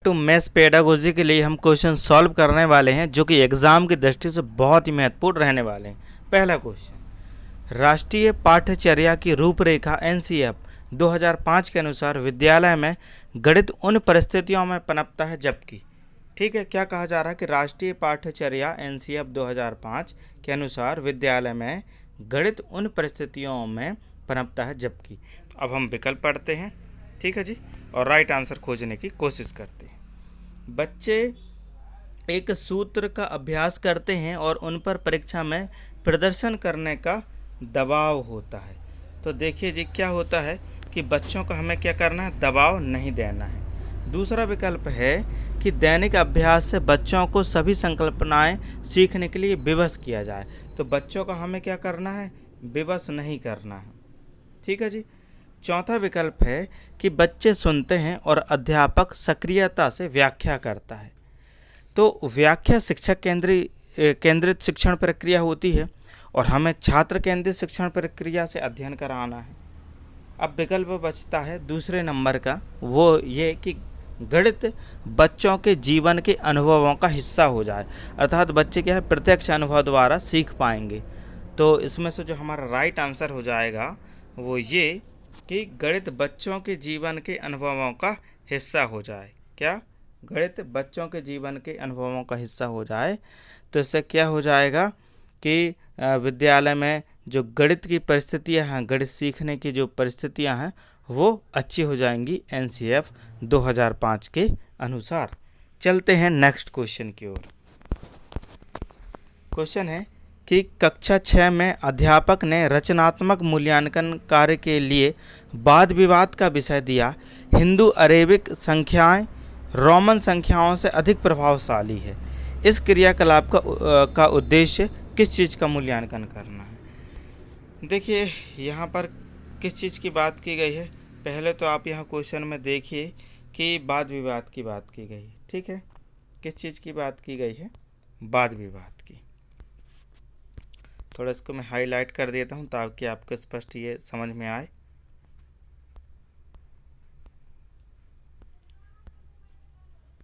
To maths pedagogy के लिए हम क्वेश्चन सॉल्व करने वाले हैं जो कि एग्जाम की दृष्टि से बहुत ही महत्वपूर्ण रहने वाले हैं। पहला क्वेश्चन, राष्ट्रीय पाठ्यचर्या की रूपरेखा एनसीएफ 2005 के अनुसार विद्यालय में गणित उन परिस्थितियों में पनपता है जबकि, ठीक है, क्या कहा जा रहा है कि राष्ट्रीय पाठ्यचर्या एनसीएफ 2005 के अनुसार विद्यालय में गणित उन परिस्थितियों में पनपता है जबकि। अब हम विकल्प पढ़ते हैं, ठीक है जी, और राइट आंसर खोजने की कोशिश करते हैं। बच्चे एक सूत्र का अभ्यास करते हैं और उन पर परीक्षा में प्रदर्शन करने का दबाव होता है। तो देखिए जी, क्या होता है कि बच्चों को हमें क्या करना है, दबाव नहीं देना है। दूसरा विकल्प है कि दैनिक अभ्यास से बच्चों को सभी संकल्पनाएं सीखने के लिए विवश किया जाए। तो बच्चों को हमें क्या करना है, विवश नहीं करना है, ठीक है जी। चौथा विकल्प है कि बच्चे सुनते हैं और अध्यापक सक्रियता से व्याख्या करता है। तो व्याख्या शिक्षक केंद्रित शिक्षण प्रक्रिया होती है और हमें छात्र केंद्रित शिक्षण प्रक्रिया से अध्ययन कराना है। अब विकल्प बचता है दूसरे नंबर का, वो ये कि गणित बच्चों के जीवन के अनुभवों का हिस्सा हो जाए, अर्थात बच्चे क्या है, प्रत्यक्ष अनुभव द्वारा सीख पाएंगे। तो इसमें से जो हमारा राइट आंसर हो जाएगा वो ये कि गणित बच्चों के जीवन के अनुभवों का हिस्सा हो जाए। क्या, गणित बच्चों के जीवन के अनुभवों का हिस्सा हो जाए। तो इससे क्या हो जाएगा कि विद्यालय में जो गणित की परिस्थितियां हैं, गणित सीखने की जो परिस्थितियां हैं वो अच्छी हो जाएंगी एनसीएफ 2005 के अनुसार। चलते हैं नेक्स्ट क्वेश्चन की ओर। क्वेश्चन है कि कक्षा 6 में अध्यापक ने रचनात्मक मूल्यांकन कार्य के लिए वाद विवाद का विषय दिया। हिंदू अरेबिक संख्याएं रोमन संख्याओं से अधिक प्रभावशाली है। इस क्रियाकलाप का उद्देश्य किस चीज़ का मूल्यांकन करना है। देखिए यहाँ पर किस चीज़ की बात की गई है। पहले तो आप यहाँ क्वेश्चन में देखिए कि वाद विवाद की बात की गई है, ठीक है। किस चीज़ की बात की गई है, वाद विवाद की। थोड़ा इसको मैं हाईलाइट कर देता हूँ ताकि आपको स्पष्ट ये समझ में आए।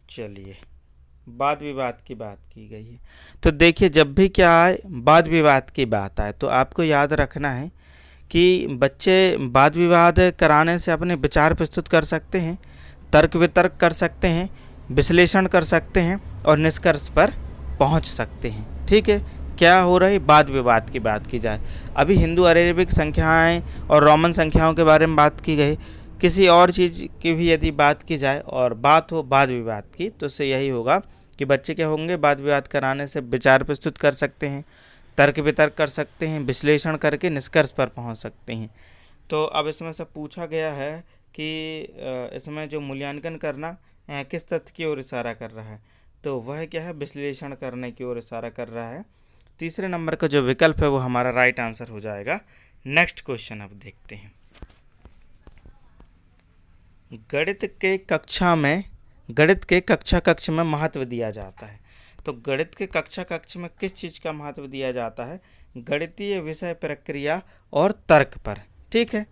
चलिए, वाद विवाद की बात की गई है। तो देखिए, जब भी क्या आए, वाद विवाद की बात आए, तो आपको याद रखना है कि बच्चे वाद विवाद कराने से अपने विचार प्रस्तुत कर सकते हैं, तर्क वितर्क कर सकते हैं, विश्लेषण कर सकते हैं और निष्कर्ष पर पहुंच सकते हैं, ठीक है। क्या हो रही, वाद विवाद की बात की जाए। अभी हिंदू अरेबिक संख्याएं और रोमन संख्याओं के बारे में बात की गई। किसी और चीज़ की भी यदि बात की जाए और बात हो वाद विवाद की, तो उससे यही होगा कि बच्चे क्या होंगे, वाद विवाद कराने से विचार प्रस्तुत कर सकते हैं, तर्क वितर्क कर सकते हैं, विश्लेषण करके निष्कर्ष पर पहुंच सकते हैं। तो अब इसमें से पूछा गया है कि इसमें जो मूल्यांकन करना किस तथ्य की ओर इशारा कर रहा है, तो वह क्या है, विश्लेषण करने की ओर इशारा कर रहा है। तीसरे नंबर का जो विकल्प है वो हमारा राइट आंसर हो जाएगा। नेक्स्ट क्वेश्चन अब देखते हैं। गणित के कक्षा कक्ष में महत्व दिया जाता है। तो गणित के कक्षा कक्ष में किस चीज़ का महत्व दिया जाता है, गणितीय विषय प्रक्रिया और तर्क पर, ठीक है।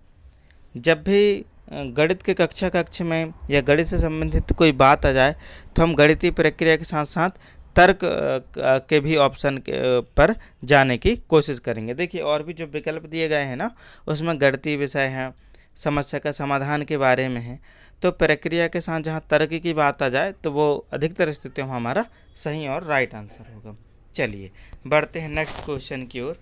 जब भी गणित के कक्षा कक्ष में या गणित से संबंधित कोई बात आ जाए तो हम गणितीय प्रक्रिया के साथ साथ तर्क के भी ऑप्शन पर जाने की कोशिश करेंगे। देखिए, और भी जो विकल्प दिए गए हैं ना, उसमें गणितीय विषय हैं, समस्या का समाधान के बारे में है। तो प्रक्रिया के साथ जहाँ तर्क की बात आ जाए तो वो अधिकतर स्थितियों में हमारा सही और राइट आंसर होगा। चलिए बढ़ते हैं नेक्स्ट क्वेश्चन की ओर।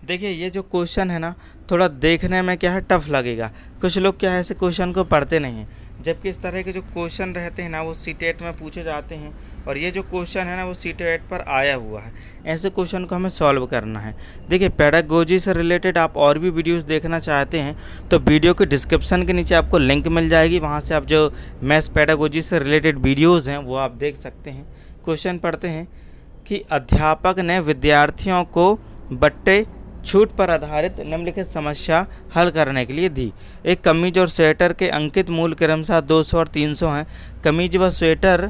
देखिए, ये जो क्वेश्चन है ना, थोड़ा देखने में क्या है, टफ लगेगा। कुछ लोग क्या है, ऐसे क्वेश्चन को पढ़ते नहीं हैं, जबकि इस तरह के जो क्वेश्चन रहते हैं ना वो सीटेट में पूछे जाते हैं और ये जो क्वेश्चन है ना वो सीटेट पर आया हुआ है। ऐसे क्वेश्चन को हमें सॉल्व करना है। देखिए, पेडागोजी से रिलेटेड आप और भी वीडियोस देखना चाहते हैं तो वीडियो के डिस्क्रिप्शन के नीचे आपको लिंक मिल जाएगी, वहाँ से आप जो मैथ्स पेडागोजी से रिलेटेड वीडियोज़ हैं वो आप देख सकते हैं। क्वेश्चन पढ़ते हैं कि अध्यापक ने विद्यार्थियों को बट्टे छूट पर आधारित निम्नलिखित समस्या हल करने के लिए दी। एक कमीज और स्वेटर के अंकित मूल्य क्रमशः 200 और 300 हैं। कमीज व स्वेटर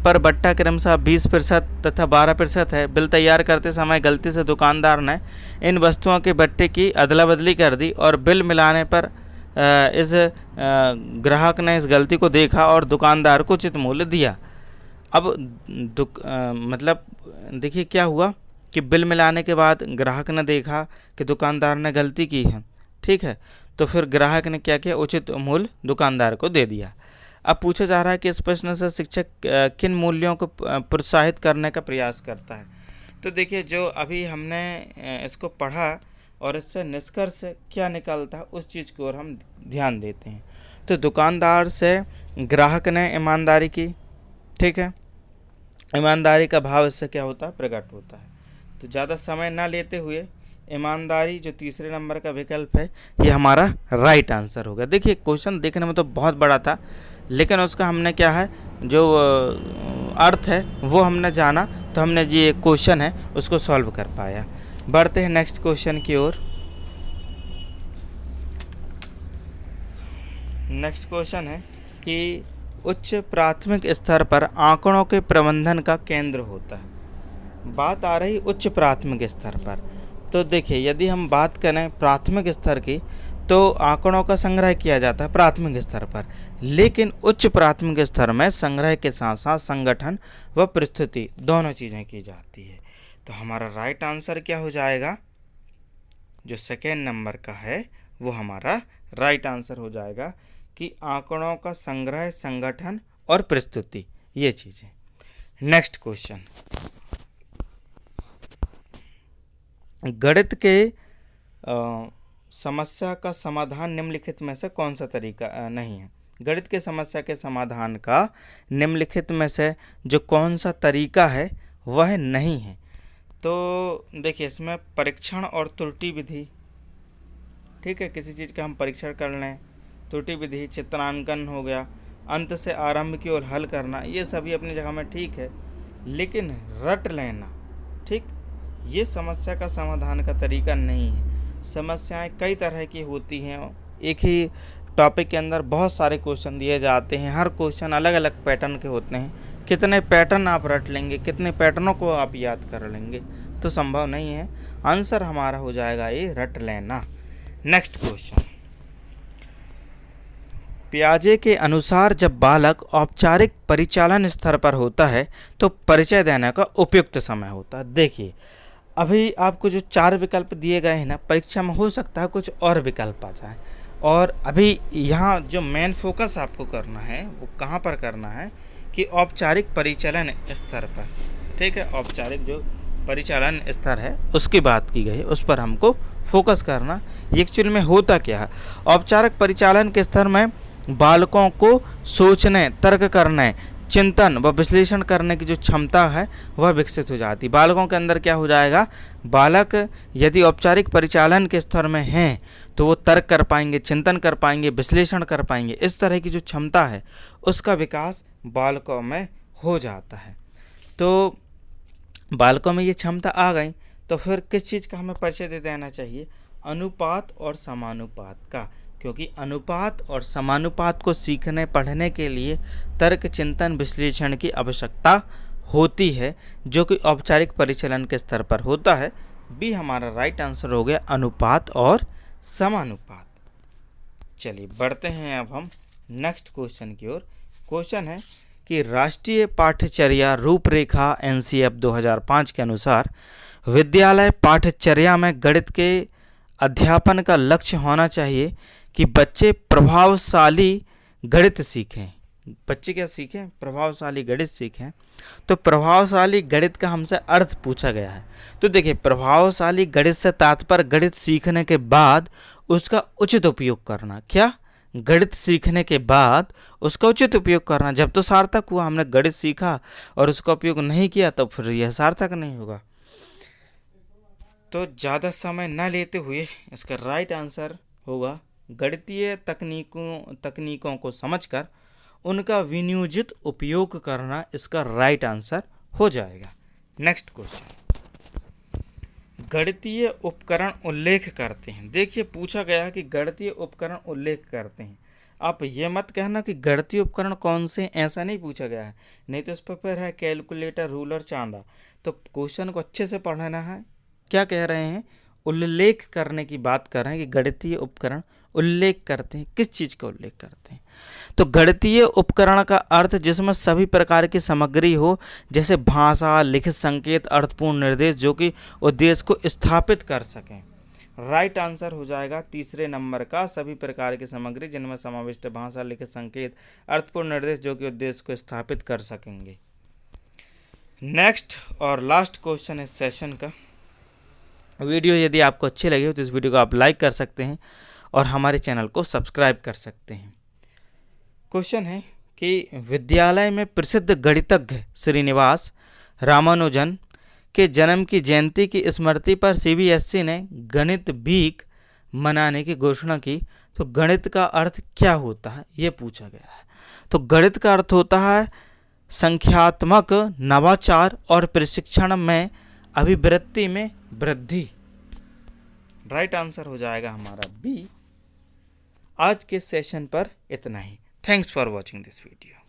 पर बट्टा क्रमशः 20% तथा 12% है। बिल तैयार करते समय गलती से दुकानदार ने इन वस्तुओं के बट्टे की अदला बदली कर दी और बिल मिलाने पर इस ग्राहक ने इस गलती को देखा और दुकानदार को उचित मूल्य दिया। अब मतलब देखिए क्या हुआ कि बिल मिलाने के बाद ग्राहक ने देखा कि दुकानदार ने गलती की है, ठीक है, तो फिर ग्राहक ने क्या किया, उचित मूल्य दुकानदार को दे दिया। अब पूछा जा रहा है कि इस प्रश्न से शिक्षक किन मूल्यों को प्रोत्साहित करने का प्रयास करता है। तो देखिए जो अभी हमने इसको पढ़ा और इससे निष्कर्ष क्या निकलता है उस चीज़ की ओर हम ध्यान देते हैं। तो दुकानदार से ग्राहक ने ईमानदारी की, ठीक है, ईमानदारी का भाव इससे क्या होता है, प्रकट होता है। तो ज़्यादा समय ना लेते हुए ईमानदारी जो तीसरे नंबर का विकल्प है ये हमारा राइट आंसर होगा। देखिए क्वेश्चन देखने में तो बहुत बड़ा था, लेकिन उसका हमने क्या है जो अर्थ है वो हमने जाना, तो हमने जो ये क्वेश्चन है उसको सॉल्व कर पाया। बढ़ते हैं नेक्स्ट क्वेश्चन की ओर। नेक्स्ट क्वेश्चन है कि उच्च प्राथमिक स्तर पर आंकड़ों के प्रबंधन का केंद्र होता है। बात आ रही उच्च प्राथमिक स्तर पर, तो देखिए यदि हम बात करें प्राथमिक स्तर की तो आंकड़ों का संग्रह किया जाता है प्राथमिक स्तर पर, लेकिन उच्च प्राथमिक स्तर में संग्रह के साथ साथ संगठन व प्रस्तुति दोनों चीज़ें की जाती है। तो हमारा राइट आंसर क्या हो जाएगा, जो सेकेंड नंबर का है वो हमारा राइट आंसर हो जाएगा कि आंकड़ों का संग्रह, संगठन और प्रस्तुति, ये चीज़ें। नेक्स्ट क्वेश्चन, गणित के समस्या का समाधान निम्नलिखित में से कौन सा तरीका नहीं है। गणित के समस्या के समाधान का निम्नलिखित में से जो कौन सा तरीका है वह नहीं है। तो देखिए इसमें परीक्षण और त्रुटि विधि, ठीक है, किसी चीज़ का हम परीक्षण कर लें, त्रुटि विधि, चित्रांकन हो गया, अंत से आरंभ की ओर हल करना, ये सभी अपनी जगह में ठीक है, लेकिन रट लेना, ठीक, ये समस्या का समाधान का तरीका नहीं है। समस्याएं कई तरह की होती हैं, एक ही टॉपिक के अंदर बहुत सारे क्वेश्चन दिए जाते हैं, हर क्वेश्चन अलग अलग पैटर्न के होते हैं। कितने पैटर्न आप रट लेंगे, कितने पैटर्नों को आप याद कर लेंगे, तो संभव नहीं है। आंसर हमारा हो जाएगा ये रट लेना। नेक्स्ट क्वेश्चन, पियाजे के अनुसार जब बालक औपचारिक परिचालन स्तर पर होता है तो परिचय देने का उपयुक्त समय होता है। देखिए अभी आपको जो 4 विकल्प दिए गए हैं ना, परीक्षा में हो सकता है कुछ और विकल्प आ जाए, और अभी यहाँ जो मेन फोकस आपको करना है वो कहाँ पर करना है कि औपचारिक परिचालन स्तर पर, ठीक है, औपचारिक जो परिचालन स्तर है उसकी बात की गई है, उस पर हमको फोकस करना। एक्चुअल में होता क्या है, औपचारिक परिचालन के स्तर में बालकों को सोचने, तर्क करने, चिंतन व विश्लेषण करने की जो क्षमता है वह विकसित हो जाती है। बालकों के अंदर क्या हो जाएगा, बालक यदि औपचारिक परिचालन के स्तर में हैं तो वो तर्क कर पाएंगे, चिंतन कर पाएंगे, विश्लेषण कर पाएंगे, इस तरह की जो क्षमता है उसका विकास बालकों में हो जाता है। तो बालकों में ये क्षमता आ गई तो फिर किस चीज़ का हमें परिचय दे देना चाहिए, अनुपात और समानुपात का, क्योंकि अनुपात और समानुपात को सीखने पढ़ने के लिए तर्क, चिंतन, विश्लेषण की आवश्यकता होती है, जो कि औपचारिक परिचालन के स्तर पर होता है। बी हमारा राइट आंसर हो गया, अनुपात और समानुपात। चलिए बढ़ते हैं अब हम नेक्स्ट क्वेश्चन की ओर। क्वेश्चन है कि राष्ट्रीय पाठ्यचर्या रूपरेखा एनसीएफ 2005 के अनुसार विद्यालय पाठ्यचर्या में गणित के अध्यापन का लक्ष्य होना चाहिए कि बच्चे प्रभावशाली गणित सीखें। बच्चे क्या सीखें, प्रभावशाली गणित सीखें। तो प्रभावशाली गणित का हमसे अर्थ पूछा गया है। तो देखिए प्रभावशाली गणित से तात्पर्य गणित सीखने के बाद उसका उचित उपयोग करना। क्या, गणित सीखने के बाद उसका उचित उपयोग करना। जब तो सार्थक हुआ, हमने गणित सीखा और उसका उपयोग नहीं किया तो फिर यह सार्थक नहीं होगा। तो ज़्यादा समय न लेते हुए इसका राइट आंसर होगा गणितीय तकनीकों को समझकर उनका विनियोजित उपयोग करना, इसका राइट आंसर हो जाएगा। नेक्स्ट क्वेश्चन, गणितीय उपकरण उल्लेख करते हैं। देखिए पूछा गया है कि गणितीय उपकरण उल्लेख करते हैं। आप ये मत कहना कि गणितीय उपकरण कौन से, ऐसा नहीं पूछा गया है, नहीं तो इस पर फिर है कैलकुलेटर, रूलर, चांदा। तो क्वेश्चन को अच्छे से पढ़ना है। क्या कह रहे हैं, उल्लेख करने की बात कर रहे हैं कि गणितीय उपकरण उल्लेख करते हैं? किस चीज़ का उल्लेख करते हैं? तो गणितीय उपकरण का अर्थ जिसमें सभी प्रकार की सामग्री हो, जैसे भाषा, लिखित संकेत, अर्थपूर्ण निर्देश जो कि उद्देश्य को स्थापित कर सकें। राइट आंसर हो जाएगा तीसरे नंबर का, सभी प्रकार की सामग्री जिनमें समाविष्ट भाषा, लिखित संकेत, अर्थपूर्ण निर्देश जो कि उद्देश्य को स्थापित कर सकेंगे। नेक्स्ट और लास्ट क्वेश्चन इस सेशन का। वीडियो यदि आपको अच्छी लगी हो तो इस वीडियो को आप लाइक कर सकते हैं और हमारे चैनल को सब्सक्राइब कर सकते हैं। क्वेश्चन है कि विद्यालय में प्रसिद्ध गणितज्ञ श्रीनिवास रामानुजन के जन्म की जयंती की स्मृति पर सीबीएसई ने गणित वीक मनाने की घोषणा की। तो गणित का अर्थ क्या होता है ये पूछा गया है। तो गणित का अर्थ होता है संख्यात्मक नवाचार और प्रशिक्षण में अभिवृत्ति में वृद्धि। राइट आंसर हो जाएगा हमारा बी। आज के सेशन पर इतना ही। Thanks for watching this video.